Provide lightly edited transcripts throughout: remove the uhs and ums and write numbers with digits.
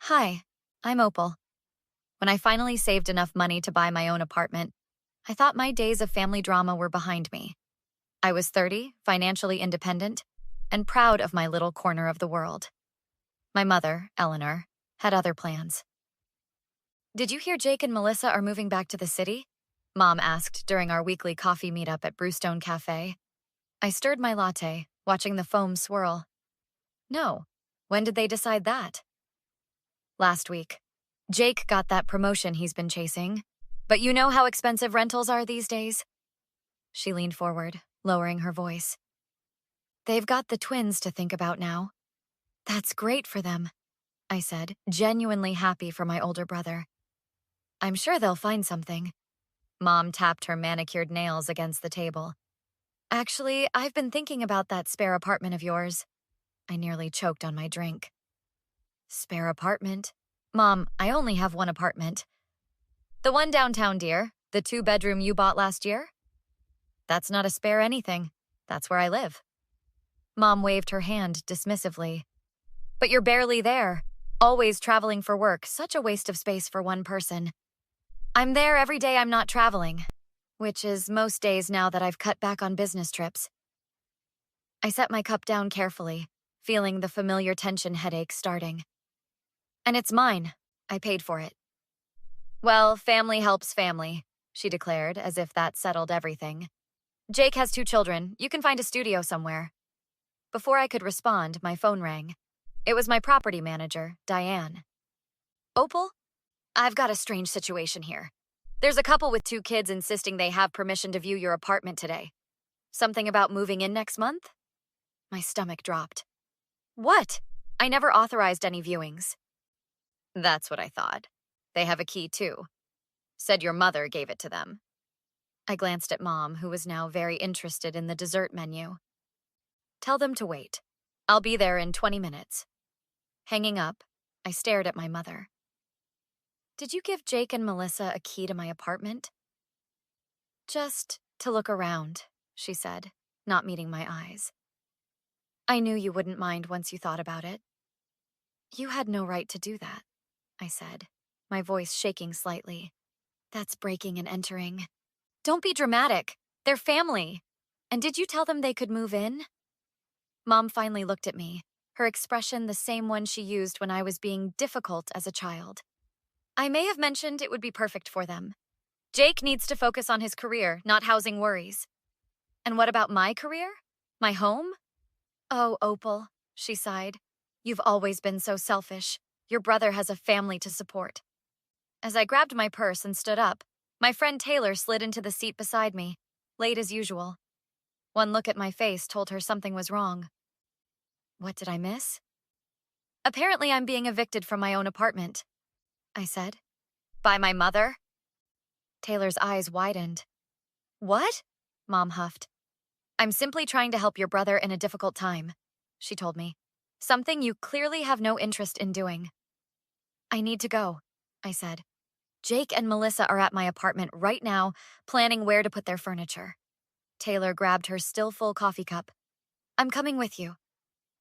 Hi, I'm Opal. When I finally saved enough money to buy my own apartment, I thought my days of family drama were behind me. I was 30, financially independent, and proud of my little corner of the world. My mother, Eleanor, had other plans. Did you hear Jake and Melissa are moving back to the city? Mom asked during our weekly coffee meetup at Brewstone Cafe. I stirred my latte, watching the foam swirl. No. When did they decide that? Last week. Jake got that promotion he's been chasing. But you know how expensive rentals are these days? She leaned forward, lowering her voice. They've got the twins to think about now. That's great for them, I said, genuinely happy for my older brother. I'm sure they'll find something. Mom tapped her manicured nails against the table. Actually, I've been thinking about that spare apartment of yours. I nearly choked on my drink. Spare apartment? Mom, I only have one apartment. The one downtown, dear. The 2-bedroom you bought last year? That's not a spare anything. That's where I live. Mom waved her hand dismissively. But you're barely there. Always traveling for work. Such a waste of space for one person. I'm there every day I'm not traveling, which is most days now that I've cut back on business trips. I set my cup down carefully, feeling the familiar tension headache starting. And it's mine. I paid for it. Well, family helps family, she declared, as if that settled everything. Jake has 2 children. You can find a studio somewhere. Before I could respond, my phone rang. It was my property manager, Diane. Opal? I've got a strange situation here. There's a couple with 2 kids insisting they have permission to view your apartment today. Something about moving in next month? My stomach dropped. What? I never authorized any viewings. That's what I thought. They have a key too. Said your mother gave it to them. I glanced at Mom, who was now very interested in the dessert menu. Tell them to wait. I'll be there in 20 minutes. Hanging up, I stared at my mother. Did you give Jake and Melissa a key to my apartment? Just to look around, she said, not meeting my eyes. I knew you wouldn't mind once you thought about it. You had no right to do that, I said, my voice shaking slightly. That's breaking and entering. Don't be dramatic. They're family. And did you tell them they could move in? Mom finally looked at me, her expression the same one she used when I was being difficult as a child. I may have mentioned it would be perfect for them. Jake needs to focus on his career, not housing worries. And what about my career? My home? Oh, Opal, she sighed. You've always been so selfish. Your brother has a family to support. As I grabbed my purse and stood up, my friend Taylor slid into the seat beside me, late as usual. One look at my face told her something was wrong. What did I miss? Apparently I'm being evicted from my own apartment, I said. By my mother? Taylor's eyes widened. What? Mom huffed. I'm simply trying to help your brother in a difficult time, she told me. Something you clearly have no interest in doing. I need to go, I said. Jake and Melissa are at my apartment right now, planning where to put their furniture. Taylor grabbed her still full coffee cup. I'm coming with you.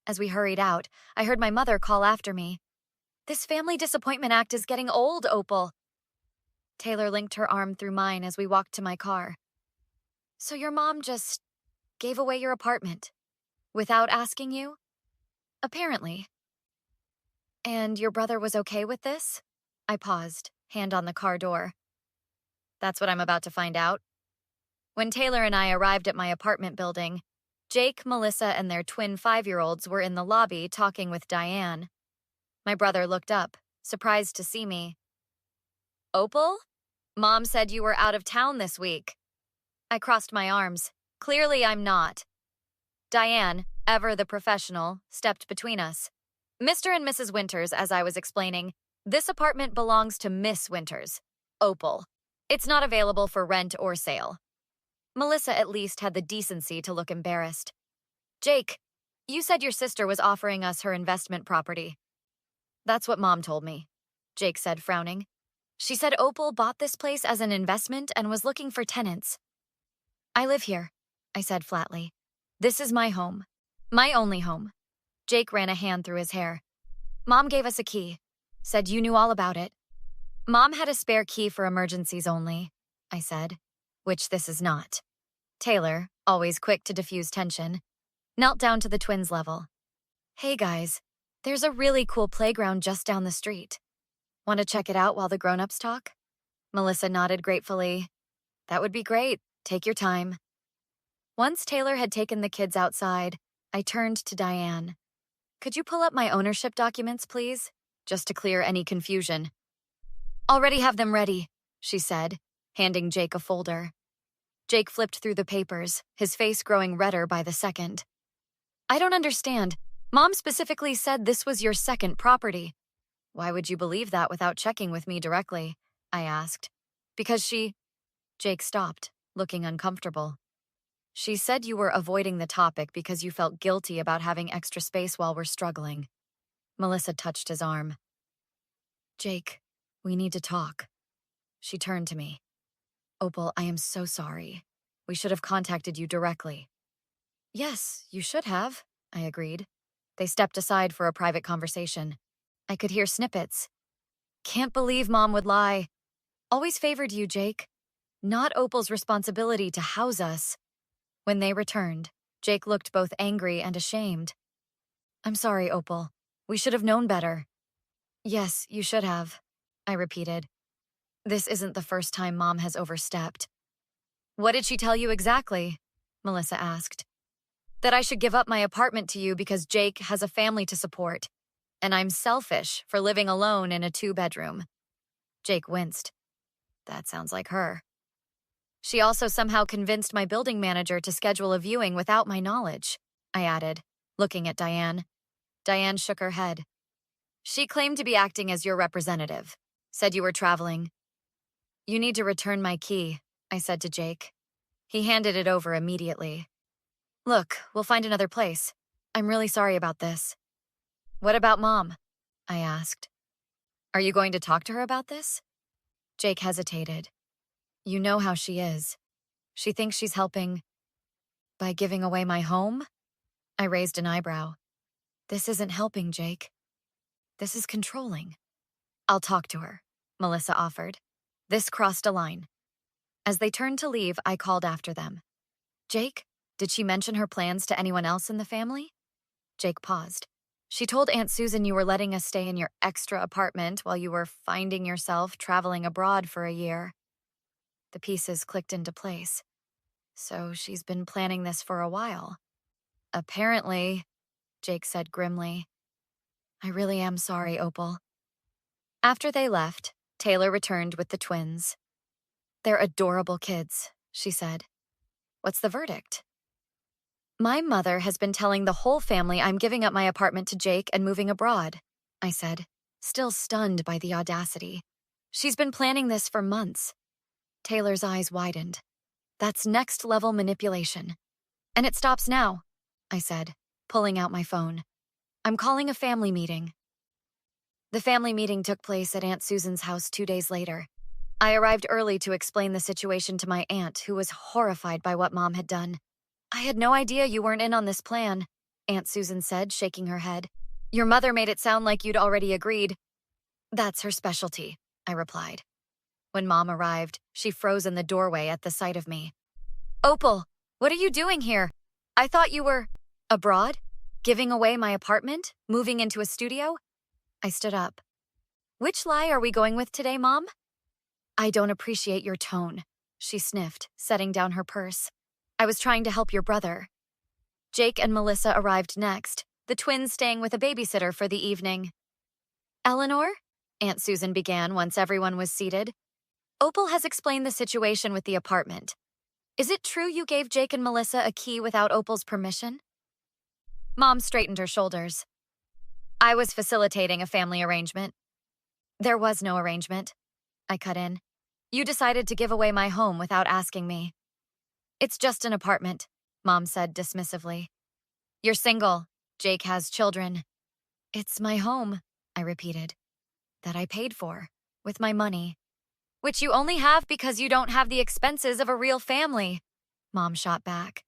As we hurried out, I heard my mother call after me. This family disappointment act is getting old, Opal. Taylor linked her arm through mine as we walked to my car. So your mom just gave away your apartment without asking you? Apparently. And your brother was okay with this? I paused, hand on the car door. That's what I'm about to find out. When Taylor and I arrived at my apartment building, Jake, Melissa, and their twin 5-year-olds were in the lobby talking with Diane. My brother looked up, surprised to see me. Opal? Mom said you were out of town this week. I crossed my arms. Clearly I'm not. Diane, ever the professional, stepped between us. Mr. and Mrs. Winters, as I was explaining, this apartment belongs to Miss Winters, Opal. It's not available for rent or sale. Melissa at least had the decency to look embarrassed. Jake, you said your sister was offering us her investment property. That's what Mom told me, Jake said, frowning. She said Opal bought this place as an investment and was looking for tenants. I live here, I said flatly. This is my home. My only home. Jake ran a hand through his hair. Mom gave us a key. Said you knew all about it. Mom had a spare key for emergencies only, I said, which this is not. Taylor, always quick to diffuse tension, knelt down to the twins' level. Hey guys, there's a really cool playground just down the street. Want to check it out while the grown-ups talk? Melissa nodded gratefully. That would be great. Take your time. Once Taylor had taken the kids outside, I turned to Diane. Could you pull up my ownership documents, please? Just to clear any confusion. Already have them ready, she said, handing Jake a folder. Jake flipped through the papers, his face growing redder by the second. I don't understand. Mom specifically said this was your second property. Why would you believe that without checking with me directly? I asked. Because Jake stopped, looking uncomfortable. She said you were avoiding the topic because you felt guilty about having extra space while we're struggling. Melissa touched his arm. Jake, we need to talk. She turned to me. Opal, I am so sorry. We should have contacted you directly. Yes, you should have, I agreed. They stepped aside for a private conversation. I could hear snippets. Can't believe Mom would lie. Always favored you, Jake. Not Opal's responsibility to house us. When they returned, Jake looked both angry and ashamed. I'm sorry, Opal. We should have known better. Yes, you should have, I repeated. This isn't the first time Mom has overstepped. What did she tell you exactly? Melissa asked. That I should give up my apartment to you because Jake has a family to support, and I'm selfish for living alone in a 2-bedroom. Jake winced. That sounds like her. She also somehow convinced my building manager to schedule a viewing without my knowledge, I added, looking at Diane. Diane shook her head. She claimed to be acting as your representative, said you were traveling. You need to return my key, I said to Jake. He handed it over immediately. Look, we'll find another place. I'm really sorry about this. What about Mom? I asked. Are you going to talk to her about this? Jake hesitated. You know how she is. She thinks she's helping by giving away my home? I raised an eyebrow. This isn't helping, Jake. This is controlling. I'll talk to her, Melissa offered. This crossed a line. As they turned to leave, I called after them. Jake, did she mention her plans to anyone else in the family? Jake paused. She told Aunt Susan you were letting us stay in your extra apartment while you were finding yourself traveling abroad for a year. The pieces clicked into place. So she's been planning this for a while. Apparently, Jake said grimly. I really am sorry, Opal. After they left, Taylor returned with the twins. They're adorable kids, she said. What's the verdict? My mother has been telling the whole family I'm giving up my apartment to Jake and moving abroad, I said, still stunned by the audacity. She's been planning this for months. Taylor's eyes widened. That's next-level manipulation. And it stops now, I said, pulling out my phone. I'm calling a family meeting. The family meeting took place at Aunt Susan's house 2 days later. I arrived early to explain the situation to my aunt, who was horrified by what Mom had done. I had no idea you weren't in on this plan, Aunt Susan said, shaking her head. Your mother made it sound like you'd already agreed. That's her specialty, I replied. When Mom arrived, she froze in the doorway at the sight of me. Opal, what are you doing here? I thought you were abroad? Giving away my apartment? Moving into a studio? I stood up. Which lie are we going with today, Mom? I don't appreciate your tone, she sniffed, setting down her purse. I was trying to help your brother. Jake and Melissa arrived next, the twins staying with a babysitter for the evening. Eleanor? Aunt Susan began once everyone was seated. Opal has explained the situation with the apartment. Is it true you gave Jake and Melissa a key without Opal's permission? Mom straightened her shoulders. I was facilitating a family arrangement. There was no arrangement. I cut in. You decided to give away my home without asking me. It's just an apartment, Mom said dismissively. You're single. Jake has children. It's my home, I repeated. That I paid for, with my money. Which you only have because you don't have the expenses of a real family, Mom shot back.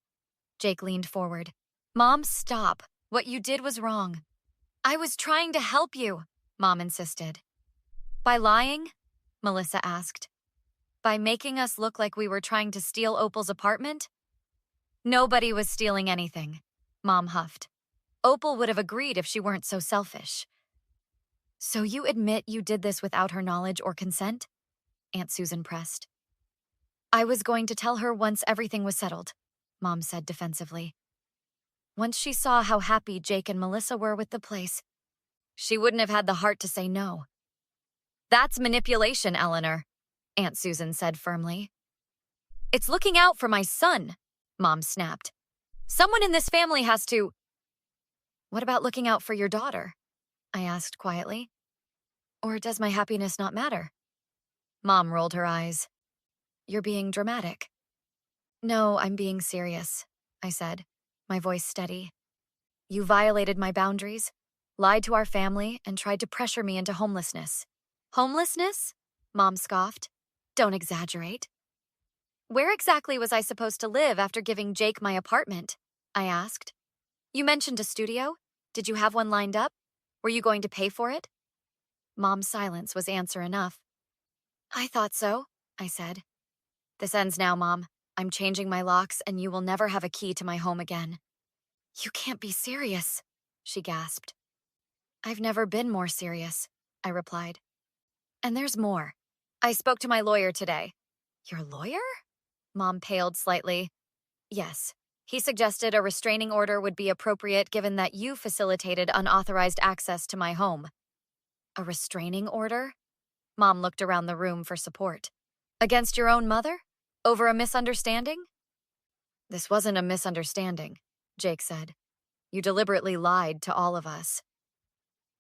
Jake leaned forward. Mom, stop. What you did was wrong. I was trying to help you, Mom insisted. By lying? Melissa asked. By making us look like we were trying to steal Opal's apartment? Nobody was stealing anything, Mom huffed. Opal would have agreed if she weren't so selfish. So you admit you did this without her knowledge or consent? Aunt Susan pressed. I was going to tell her once everything was settled, Mom said defensively. Once she saw how happy Jake and Melissa were with the place, she wouldn't have had the heart to say no. That's manipulation, Eleanor, Aunt Susan said firmly. It's looking out for my son, Mom snapped. Someone in this family has to. What about looking out for your daughter? I asked quietly. Or does my happiness not matter? Mom rolled her eyes. You're being dramatic. No, I'm being serious, I said, my voice steady. You violated my boundaries, lied to our family, and tried to pressure me into homelessness. Homelessness? Mom scoffed. Don't exaggerate. Where exactly was I supposed to live after giving Jake my apartment? I asked. You mentioned a studio. Did you have one lined up? Were you going to pay for it? Mom's silence was answer enough. I thought so, I said. This ends now, Mom. I'm changing my locks, and you will never have a key to my home again. You can't be serious, she gasped. I've never been more serious, I replied. And there's more. I spoke to my lawyer today. Your lawyer? Mom paled slightly. Yes. He suggested a restraining order would be appropriate given that you facilitated unauthorized access to my home. A restraining order? Mom looked around the room for support. Against your own mother? Over a misunderstanding? This wasn't a misunderstanding, Jake said. You deliberately lied to all of us.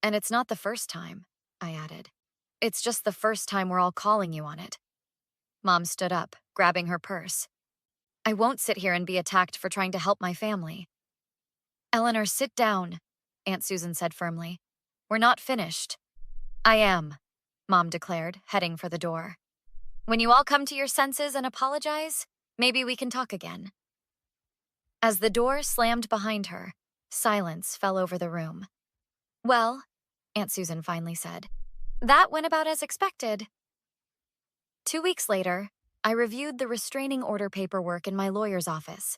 And it's not the first time, I added. It's just the first time we're all calling you on it. Mom stood up, grabbing her purse. I won't sit here and be attacked for trying to help my family. Eleanor, sit down, Aunt Susan said firmly. We're not finished. I am, Mom declared, heading for the door. When you all come to your senses and apologize, maybe we can talk again. As the door slammed behind her, silence fell over the room. Well, Aunt Susan finally said, that went about as expected. 2 weeks later, I reviewed the restraining order paperwork in my lawyer's office.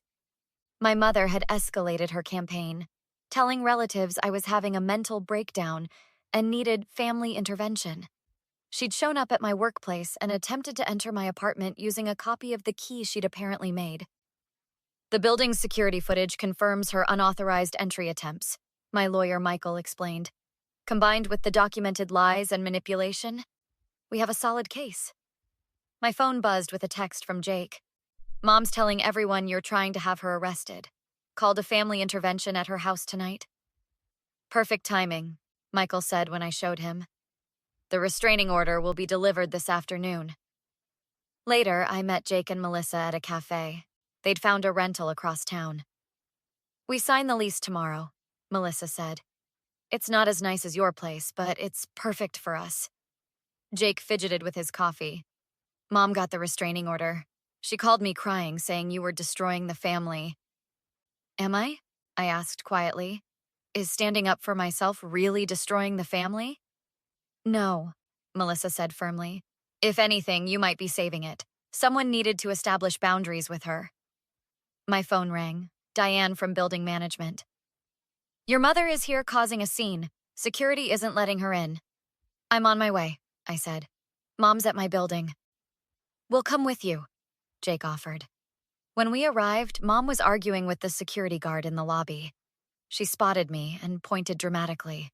My mother had escalated her campaign, telling relatives I was having a mental breakdown and needed family intervention. She'd shown up at my workplace and attempted to enter my apartment using a copy of the key she'd apparently made. The building's security footage confirms her unauthorized entry attempts, my lawyer Michael explained. Combined with the documented lies and manipulation, we have a solid case. My phone buzzed with a text from Jake. Mom's telling everyone you're trying to have her arrested. Called a family intervention at her house tonight. Perfect timing, Michael said when I showed him. The restraining order will be delivered this afternoon. Later, I met Jake and Melissa at a cafe. They'd found a rental across town. We sign the lease tomorrow, Melissa said. It's not as nice as your place, but it's perfect for us. Jake fidgeted with his coffee. Mom got the restraining order. She called me crying, saying you were destroying the family. Am I? I asked quietly. Is standing up for myself really destroying the family? No, Melissa said firmly. If anything, you might be saving it. Someone needed to establish boundaries with her. My phone rang. Diane from building management. Your mother is here causing a scene. Security isn't letting her in. I'm on my way, I said. Mom's at my building. We'll come with you, Jake offered. When we arrived, Mom was arguing with the security guard in the lobby. She spotted me and pointed dramatically.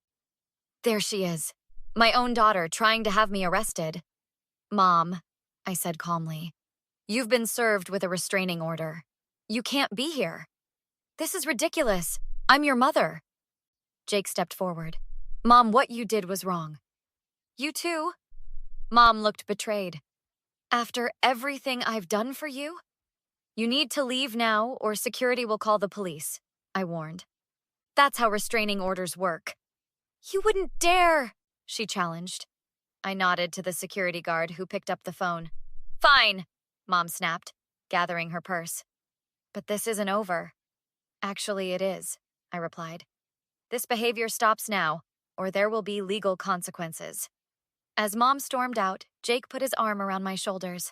There she is. My own daughter trying to have me arrested. Mom, I said calmly, you've been served with a restraining order. You can't be here. This is ridiculous. I'm your mother. Jake stepped forward. Mom, what you did was wrong. You too? Mom looked betrayed. After everything I've done for you? You need to leave now or security will call the police, I warned. That's how restraining orders work. You wouldn't dare, she challenged. I nodded to the security guard who picked up the phone. Fine, Mom snapped, gathering her purse. But this isn't over. Actually, it is, I replied. This behavior stops now, or there will be legal consequences. As Mom stormed out, Jake put his arm around my shoulders.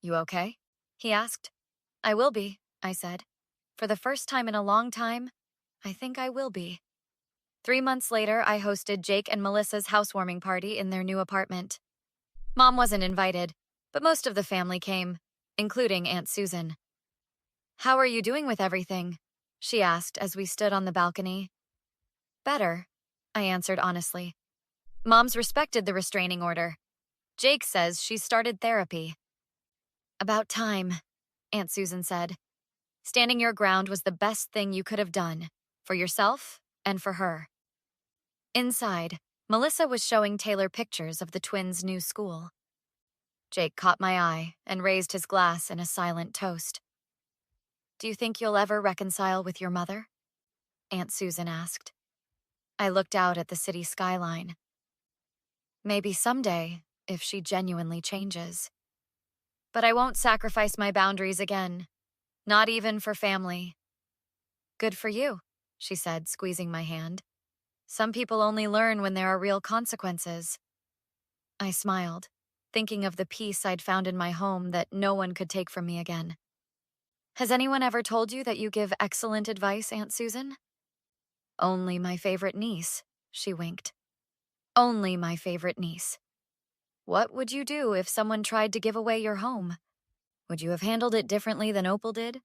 "You okay?" he asked. "I will be," I said. "For the first time in a long time, I think I will be." 3 months later, I hosted Jake and Melissa's housewarming party in their new apartment. Mom wasn't invited, but most of the family came, including Aunt Susan. "How are you doing with everything?" she asked as we stood on the balcony. "Better," I answered honestly. Mom's respected the restraining order. Jake says she's started therapy. "About time," Aunt Susan said. "Standing your ground was the best thing you could have done, for yourself and for her." Inside, Melissa was showing Taylor pictures of the twins' new school. Jake caught my eye and raised his glass in a silent toast. "Do you think you'll ever reconcile with your mother?" Aunt Susan asked. I looked out at the city skyline. "Maybe someday, if she genuinely changes. But I won't sacrifice my boundaries again, not even for family." "Good for you," she said, squeezing my hand. "Some people only learn when there are real consequences." I smiled, thinking of the peace I'd found in my home that no one could take from me again. "Has anyone ever told you that you give excellent advice, Aunt Susan?" "Only my favorite niece," she winked. "Only my favorite niece. What would you do if someone tried to give away your home? Would you have handled it differently than Opal did?"